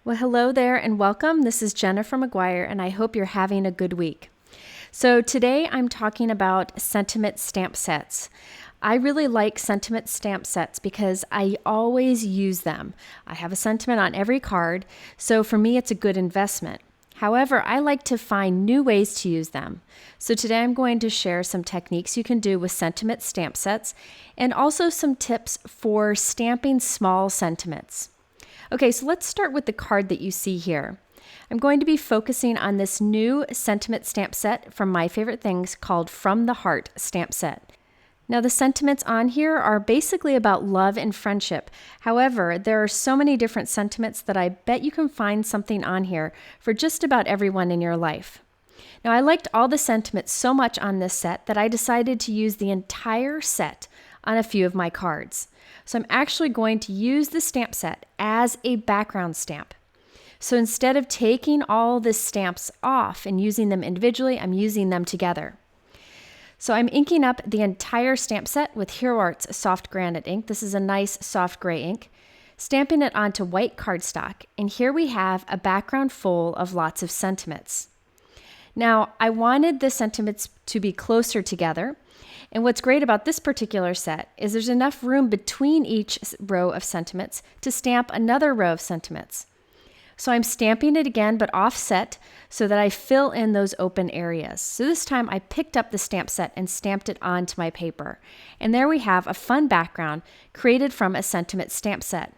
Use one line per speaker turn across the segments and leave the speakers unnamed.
Well, hello there and welcome. This is Jenna from McGuire, and I hope you're having a good week. So today I'm talking about sentiment stamp sets. I really like sentiment stamp sets because I always use them. I have a sentiment on every card, so for me it's a good investment. However, I like to find new ways to use them. So today I'm going to share some techniques you can do with sentiment stamp sets and also some tips for stamping small sentiments. Okay, so let's start with the card that you see here. I'm going to be focusing on this new sentiment stamp set from My Favorite Things called From the Heart stamp set. Now the sentiments on here are basically about love and friendship. However, there are so many different sentiments that I bet you can find something on here for just about everyone in your life. Now I liked all the sentiments so much on this set that I decided to use the entire set on a few of my cards. So I'm actually going to use the stamp set as a background stamp. So instead of taking all the stamps off and using them individually, I'm using them together. So I'm inking up the entire stamp set with Hero Art's soft granite ink. This is a nice soft gray ink. Stamping it onto white cardstock, and here we have a background full of lots of sentiments. Now, I wanted the sentiments to be closer together, and what's great about this particular set is there's enough room between each row of sentiments to stamp another row of sentiments. So I'm stamping it again, but offset so that I fill in those open areas. So this time I picked up the stamp set and stamped it onto my paper. And there we have a fun background created from a sentiment stamp set.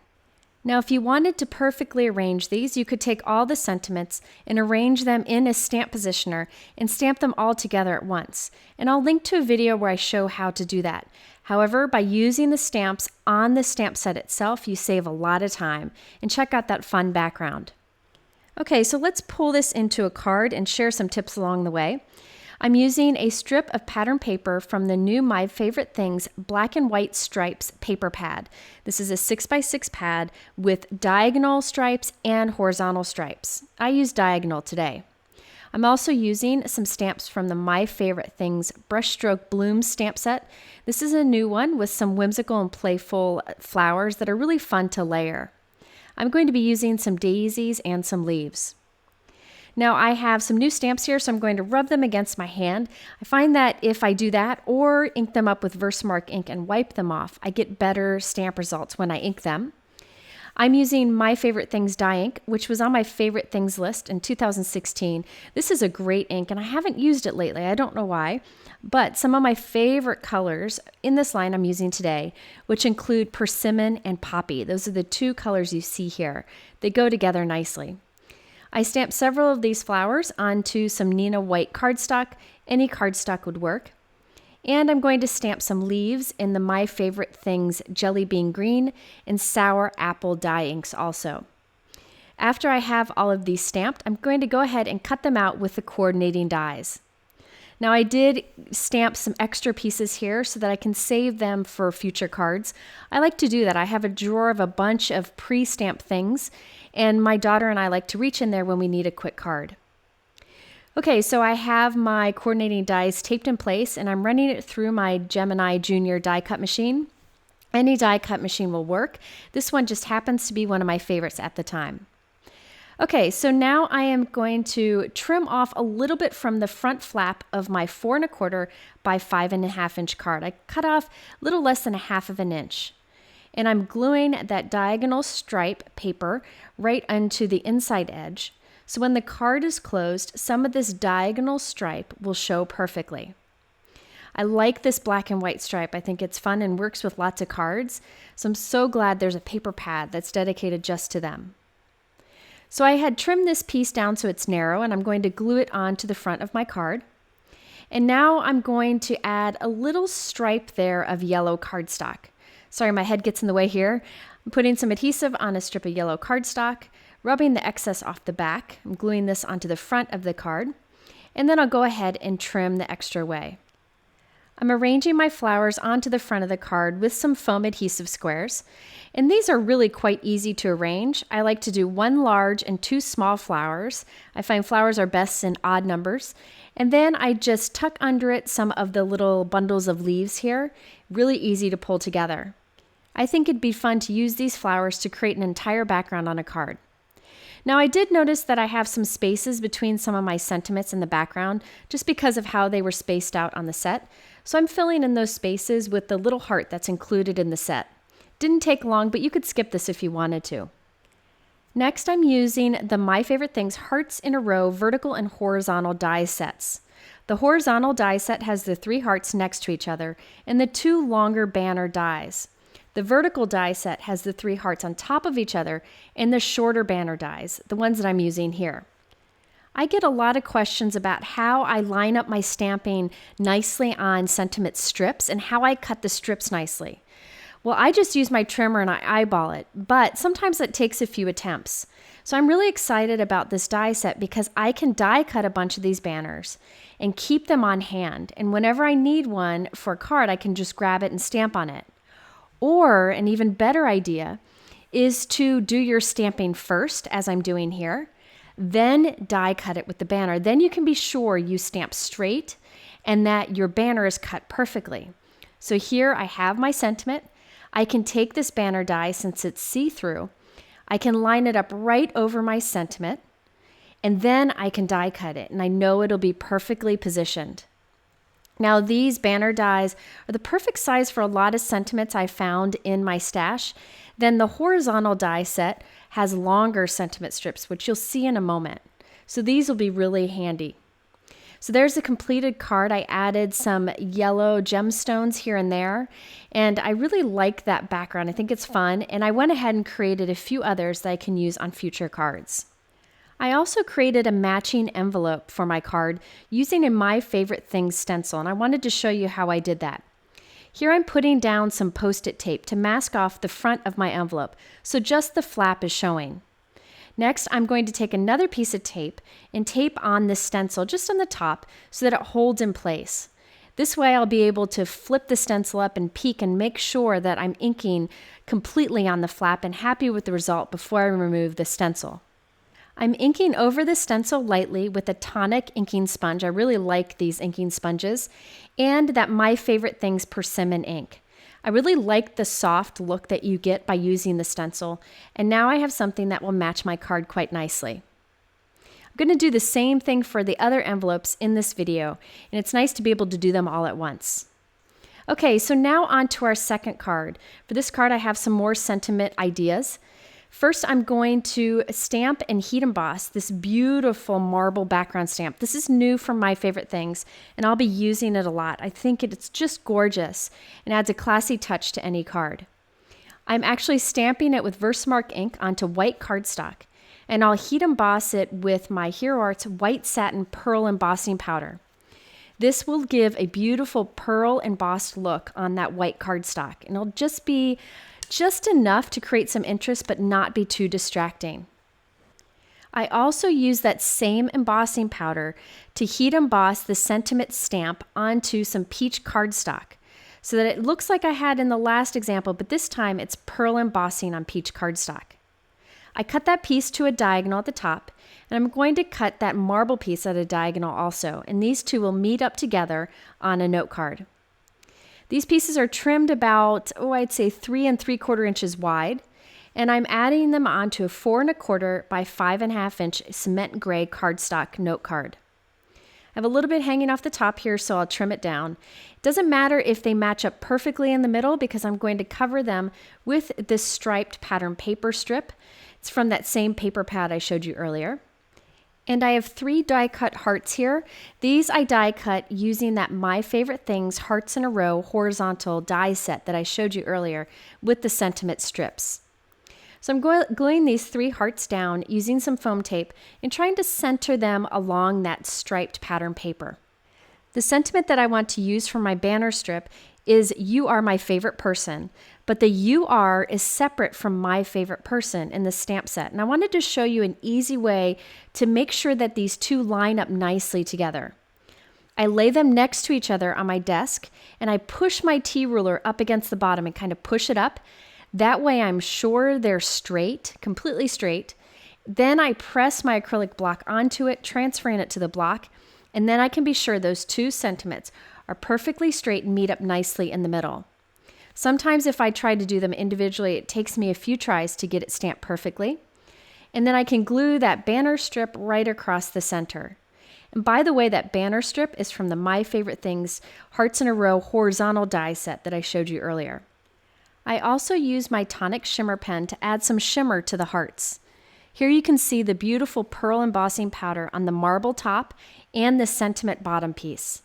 Now, if you wanted to perfectly arrange these, you could take all the sentiments and arrange them in a stamp positioner and stamp them all together at once. And I'll link to a video where I show how to do that. However, by using the stamps on the stamp set itself, you save a lot of time. And check out that fun background. Okay, so let's pull this into a card and share some tips along the way. I'm using a strip of pattern paper from the new My Favorite Things Black and White Stripes paper pad. This is a 6x6 pad with diagonal stripes and horizontal stripes. I use diagonal today. I'm also using some stamps from the My Favorite Things Brushstroke Blooms stamp set. This is a new one with some whimsical and playful flowers that are really fun to layer. I'm going to be using some daisies and some leaves. Now I have some new stamps here, so I'm going to rub them against my hand. I find that if I do that or ink them up with Versamark ink and wipe them off, I get better stamp results when I ink them. I'm using My Favorite Things dye ink, which was on my favorite things list in 2016. This is a great ink, and I haven't used it lately. I don't know why, but some of my favorite colors in this line I'm using today, which include Persimmon and Poppy. Those are the two colors you see here. They go together nicely. I stamped several of these flowers onto some Nina white cardstock. Any cardstock would work. And I'm going to stamp some leaves in the My Favorite Things Jellybean green and sour apple dye inks also. After I have all of these stamped, I'm going to go ahead and cut them out with the coordinating dies. Now I did stamp some extra pieces here so that I can save them for future cards. I like to do that. I have a drawer of a bunch of pre-stamped things, and my daughter and I like to reach in there when we need a quick card. Okay, so I have my coordinating dies taped in place, and I'm running it through my Gemini Junior die cut machine. Any die cut machine will work. This one just happens to be one of my favorites at the time. Okay, so now I am going to trim off a little bit from the front flap of my 4 1/4 by 5 1/2 inch card. I cut off a little less than 1/2 of an inch. And I'm gluing that diagonal stripe paper right onto the inside edge. So when the card is closed, some of this diagonal stripe will show perfectly. I like this black and white stripe. I think it's fun and works with lots of cards. So I'm so glad there's a paper pad that's dedicated just to them. So I had trimmed this piece down so it's narrow, and I'm going to glue it onto the front of my card. And now I'm going to add a little stripe there of yellow cardstock. Sorry, my head gets in the way here. I'm putting some adhesive on a strip of yellow cardstock, rubbing the excess off the back. I'm gluing this onto the front of the card, and then I'll go ahead and trim the extra away. I'm arranging my flowers onto the front of the card with some foam adhesive squares, and these are really quite easy to arrange. I like to do 1 large and 2 small flowers. I find flowers are best in odd numbers, and then I just tuck under it some of the little bundles of leaves here. Really easy to pull together. I think it'd be fun to use these flowers to create an entire background on a card. Now I did notice that I have some spaces between some of my sentiments in the background just because of how they were spaced out on the set. So I'm filling in those spaces with the little heart that's included in the set. Didn't take long, but you could skip this if you wanted to. Next, I'm using the My Favorite Things Hearts in a Row vertical and horizontal die sets. The horizontal die set has the 3 hearts next to each other and the 2 longer banner dies. The vertical die set has the 3 hearts on top of each other and the shorter banner dies, the ones that I'm using here. I get a lot of questions about how I line up my stamping nicely on sentiment strips and how I cut the strips nicely. Well, I just use my trimmer and I eyeball it, but sometimes it takes a few attempts. So I'm really excited about this die set because I can die cut a bunch of these banners and keep them on hand. And whenever I need one for a card, I can just grab it and stamp on it. Or an even better idea is to do your stamping first, as I'm doing here, then die cut it with the banner. Then you can be sure you stamp straight and that your banner is cut perfectly. So here I have my sentiment. I can take this banner die since it's see-through. I can line it up right over my sentiment, and then I can die cut it, and I know it'll be perfectly positioned. Now, these banner dies are the perfect size for a lot of sentiments I found in my stash. Then the horizontal die set has longer sentiment strips, which you'll see in a moment. So these will be really handy. So there's a completed card. I added some yellow gemstones here and there, and I really like that background. I think it's fun, and I went ahead and created a few others that I can use on future cards. I also created a matching envelope for my card using a My Favorite Things stencil, and I wanted to show you how I did that. Here I'm putting down some Post-it tape to mask off the front of my envelope, so just the flap is showing. Next, I'm going to take another piece of tape and tape on this stencil just on the top so that it holds in place. This way I'll be able to flip the stencil up and peek and make sure that I'm inking completely on the flap and happy with the result before I remove the stencil. I'm inking over the stencil lightly with a Tonic inking sponge. I really like these inking sponges, and that My Favorite Things Persimmon ink. I really like the soft look that you get by using the stencil, and now I have something that will match my card quite nicely. I'm going to do the same thing for the other envelopes in this video, and it's nice to be able to do them all at once. Okay, so now on to our second card. For this card, I have some more sentiment ideas. First, I'm going to stamp and heat emboss this beautiful marble background stamp. This is new from My Favorite Things, and I'll be using it a lot. I think it's just gorgeous and adds a classy touch to any card. I'm actually stamping it with Versamark ink onto white cardstock, and I'll heat emboss it with my Hero Arts white satin pearl embossing powder. This will give a beautiful pearl embossed look on that white cardstock, and it'll just be just enough to create some interest but not be too distracting. I also use that same embossing powder to heat emboss the sentiment stamp onto some peach cardstock so that it looks like I had in the last example, but this time it's pearl embossing on peach cardstock. I cut that piece to a diagonal at the top, and I'm going to cut that marble piece at a diagonal also, and these two will meet up together on a note card. These pieces are trimmed about, I'd say 3 3/4 inches wide, and I'm adding them onto a 4 1/4 by 5.5 inch cement gray cardstock note card. I have a little bit hanging off the top here, so I'll trim it down. It doesn't matter if they match up perfectly in the middle because I'm going to cover them with this striped pattern paper strip. It's from that same paper pad I showed you earlier. And I have 3 die cut hearts here. These I die cut using that My Favorite Things Hearts in a Row horizontal die set that I showed you earlier with the sentiment strips. So I'm gluing these 3 hearts down using some foam tape and trying to center them along that striped pattern paper. The sentiment that I want to use for my banner strip is "You are my favorite person," but the "you are" is separate from "my favorite person" in the stamp set. And I wanted to show you an easy way to make sure that these two line up nicely together. I lay them next to each other on my desk, and I push my T-ruler up against the bottom and kind of push it up. That way I'm sure they're straight, completely straight. Then I press my acrylic block onto it, transferring it to the block, and then I can be sure those two sentiments are perfectly straight and meet up nicely in the middle. Sometimes if I try to do them individually, it takes me a few tries to get it stamped perfectly. And then I can glue that banner strip right across the center. And by the way, that banner strip is from the My Favorite Things Hearts in a Row horizontal die set that I showed you earlier. I also use my Tonic shimmer pen to add some shimmer to the hearts. Here you can see the beautiful pearl embossing powder on the marble top and the sentiment bottom piece.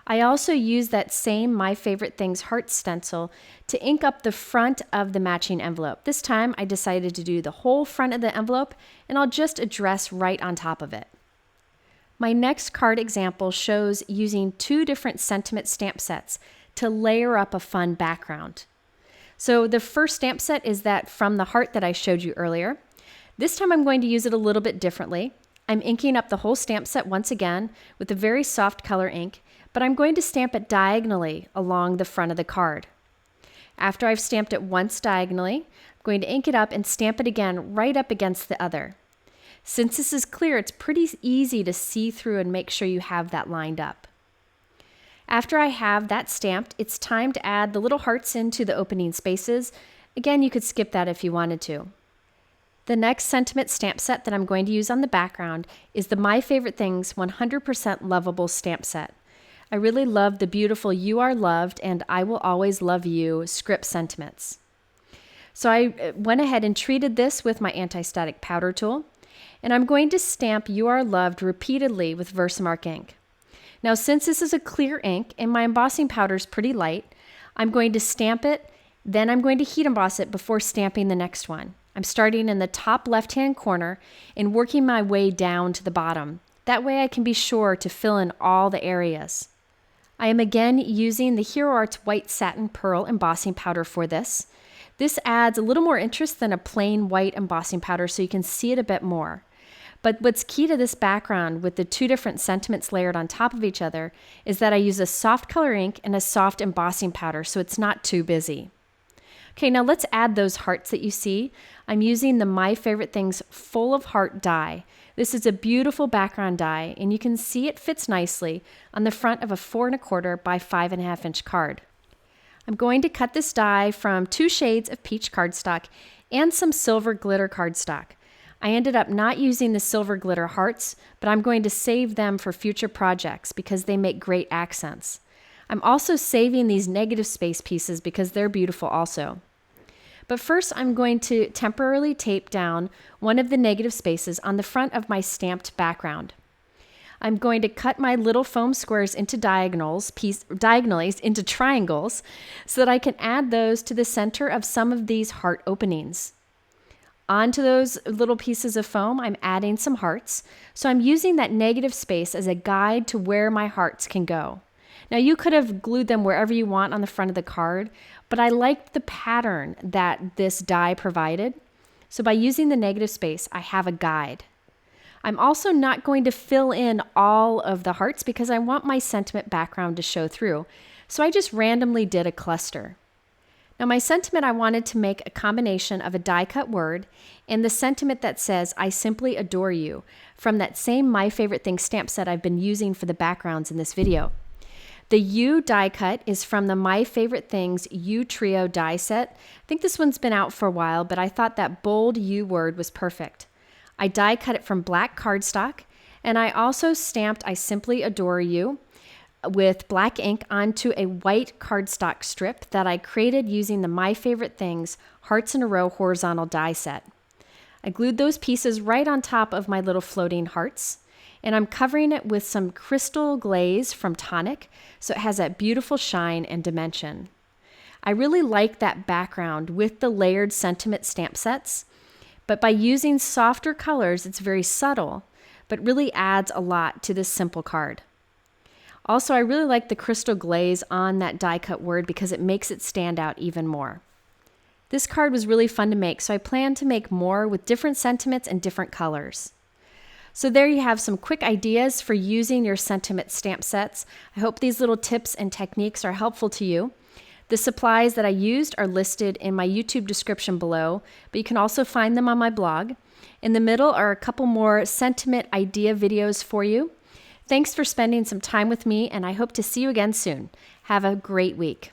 I also use that same My Favorite Things heart stencil to ink up the front of the matching envelope. This time I decided to do the whole front of the envelope, and I'll just address right on top of it. My next card example shows using 2 different sentiment stamp sets to layer up a fun background. So the first stamp set is that from the heart that I showed you earlier. This time I'm going to use it a little bit differently. I'm inking up the whole stamp set once again with a very soft color ink, but I'm going to stamp it diagonally along the front of the card. After I've stamped it once diagonally, I'm going to ink it up and stamp it again right up against the other. Since this is clear, it's pretty easy to see through and make sure you have that lined up. After I have that stamped, it's time to add the little hearts into the opening spaces. Again, you could skip that if you wanted to. The next sentiment stamp set that I'm going to use on the background is the My Favorite Things 100% Lovable stamp set. I really love the beautiful You Are Loved and I Will Always Love You script sentiments. So I went ahead and treated this with my anti-static powder tool, and I'm going to stamp You Are Loved repeatedly with Versamark ink. Now, since this is a clear ink and my embossing powder is pretty light, I'm going to stamp it, then I'm going to heat emboss it before stamping the next one. I'm starting in the top left-hand corner and working my way down to the bottom. That way I can be sure to fill in all the areas. I am again using the Hero Arts White Satin Pearl embossing powder for this. This adds a little more interest than a plain white embossing powder, so you can see it a bit more. But what's key to this background with the 2 different sentiments layered on top of each other is that I use a soft color ink and a soft embossing powder, so it's not too busy. Okay, now let's add those hearts that you see. I'm using the My Favorite Things Full of Heart die. This is a beautiful background die, and you can see it fits nicely on the front of a 4 1/4 by 5.5 inch card. I'm going to cut this die from 2 shades of peach cardstock and some silver glitter cardstock. I ended up not using the silver glitter hearts, but I'm going to save them for future projects because they make great accents. I'm also saving these negative space pieces because they're beautiful also. But first I'm going to temporarily tape down one of the negative spaces on the front of my stamped background. I'm going to cut my little foam squares into diagonally into triangles so that I can add those to the center of some of these heart openings. Onto those little pieces of foam, I'm adding some hearts. So I'm using that negative space as a guide to where my hearts can go. Now you could have glued them wherever you want on the front of the card, but I liked the pattern that this die provided. So by using the negative space, I have a guide. I'm also not going to fill in all of the hearts because I want my sentiment background to show through. So I just randomly did a cluster. Now my sentiment, I wanted to make a combination of a die cut word and the sentiment that says, I simply adore you, from that same My Favorite Things stamp set I've been using for the backgrounds in this video. The U die cut is from the My Favorite Things U Trio die set. I think this one's been out for a while, but I thought that bold U word was perfect. I die cut it from black cardstock, and I also stamped I Simply Adore You with black ink onto a white cardstock strip that I created using the My Favorite Things Hearts in a Row horizontal die set. I glued those pieces right on top of my little floating hearts, and I'm covering it with some crystal glaze from Tonic, so it has that beautiful shine and dimension. I really like that background with the layered sentiment stamp sets, but by using softer colors, it's very subtle, but really adds a lot to this simple card. Also, I really like the crystal glaze on that die cut word because it makes it stand out even more. This card was really fun to make, so I plan to make more with different sentiments and different colors. So there you have some quick ideas for using your sentiment stamp sets. I hope these little tips and techniques are helpful to you. The supplies that I used are listed in my YouTube description below, but you can also find them on my blog. In the middle are a couple more sentiment idea videos for you. Thanks for spending some time with me, and I hope to see you again soon. Have a great week.